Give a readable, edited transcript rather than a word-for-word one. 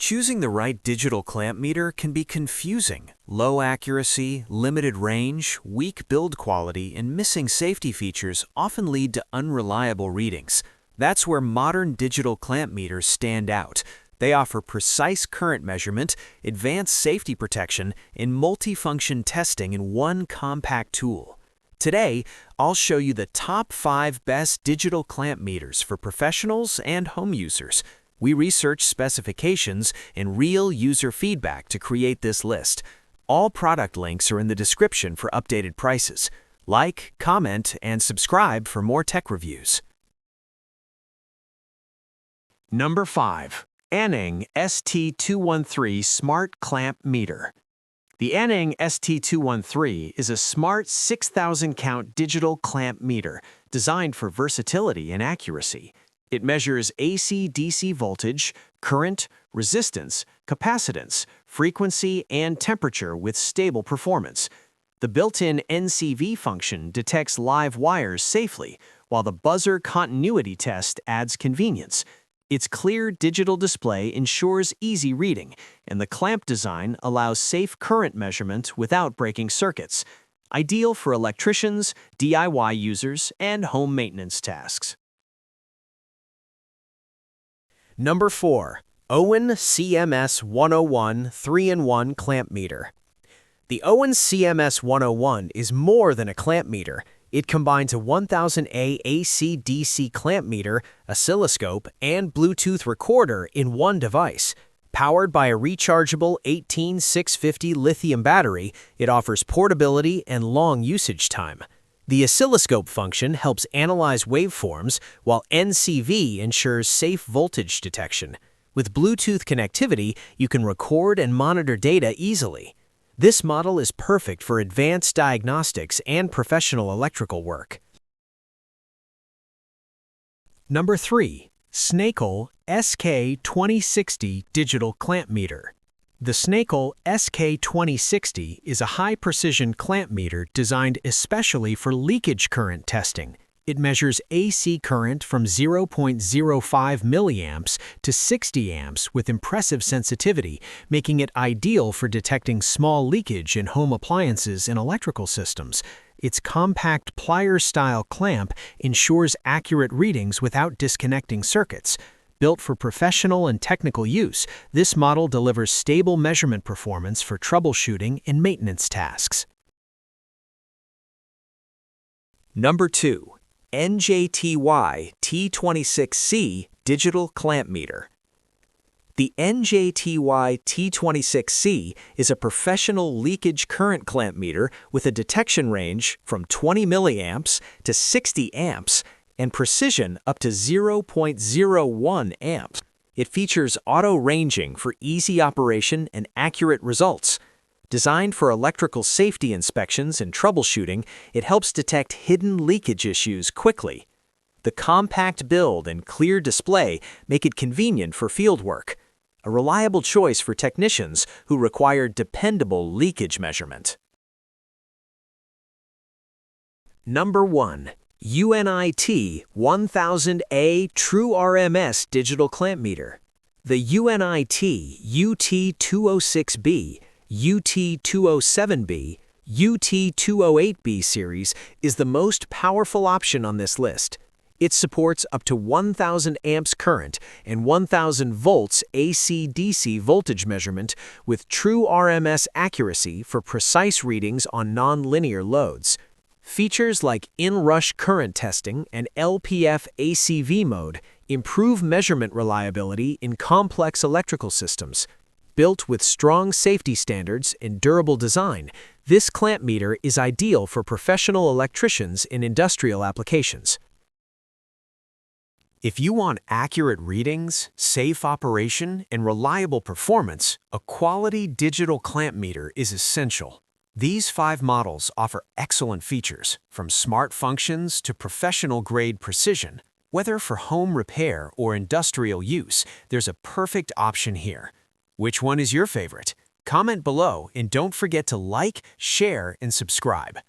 Choosing the right digital clamp meter can be confusing. Low accuracy, limited range, weak build quality, and missing safety features often lead to unreliable readings. That's where modern digital clamp meters stand out. They offer precise current measurement, advanced safety protection, and multifunction testing in one compact tool. Today, I'll show you the top 5 best digital clamp meters for professionals and home users. We researched specifications and real user feedback to create this list. All product links are in the description for updated prices. Like, comment, and subscribe for more tech reviews. Number 5. ANENG ST-213 Smart Clamp Meter. The ANENG ST-213 is a smart 6,000-count digital clamp meter designed for versatility and accuracy. It measures AC/DC voltage, current, resistance, capacitance, frequency, and temperature with stable performance. The built-in NCV function detects live wires safely, while the buzzer continuity test adds convenience. Its clear digital display ensures easy reading, and the clamp design allows safe current measurement without breaking circuits. Ideal for electricians, DIY users, and home maintenance tasks. Number 4. Owon CMS101 3-in-1 Clamp Meter. The Owon CMS101 is more than a clamp meter. It combines a 1000A AC/DC clamp meter, oscilloscope, and Bluetooth recorder in one device. Powered by a rechargeable 18650 lithium battery, it offers portability and long usage time. The oscilloscope function helps analyze waveforms, while NCV ensures safe voltage detection. With Bluetooth connectivity, you can record and monitor data easily. This model is perfect for advanced diagnostics and professional electrical work. Number 3. Snakol SK-2060 Digital Clamp Meter. The Snakol SK-2060 is a high-precision clamp meter designed especially for leakage current testing. It measures AC current from 0.05 milliamps to 60 amps with impressive sensitivity, making it ideal for detecting small leakage in home appliances and electrical systems. Its compact plier-style clamp ensures accurate readings without disconnecting circuits. Built for professional and technical use, this model delivers stable measurement performance for troubleshooting and maintenance tasks. Number 2. NJTY T26C Digital Clamp Meter. The NJTY T26C is a professional leakage current clamp meter with a detection range from 20 milliamps to 60 amps and precision up to 0.01 amps. It features auto ranging for easy operation and accurate results. Designed for electrical safety inspections and troubleshooting, it helps detect hidden leakage issues quickly. The compact build and clear display make it convenient for fieldwork, a reliable choice for technicians who require dependable leakage measurement. Number 1. UNI-T 1000A True RMS Digital Clamp Meter. The UNI-T UT206B, UT207B, UT208B series is the most powerful option on this list. It supports up to 1000 amps current and 1000 volts AC/DC voltage measurement with true RMS accuracy for precise readings on nonlinear loads. Features like in-rush current testing and LPF ACV mode improve measurement reliability in complex electrical systems. Built with strong safety standards and durable design, this clamp meter is ideal for professional electricians in industrial applications. If you want accurate readings, safe operation, and reliable performance, a quality digital clamp meter is essential. These 5 models offer excellent features, from smart functions to professional-grade precision. Whether for home repair or industrial use, there's a perfect option here. Which one is your favorite? Comment below and don't forget to like, share, and subscribe.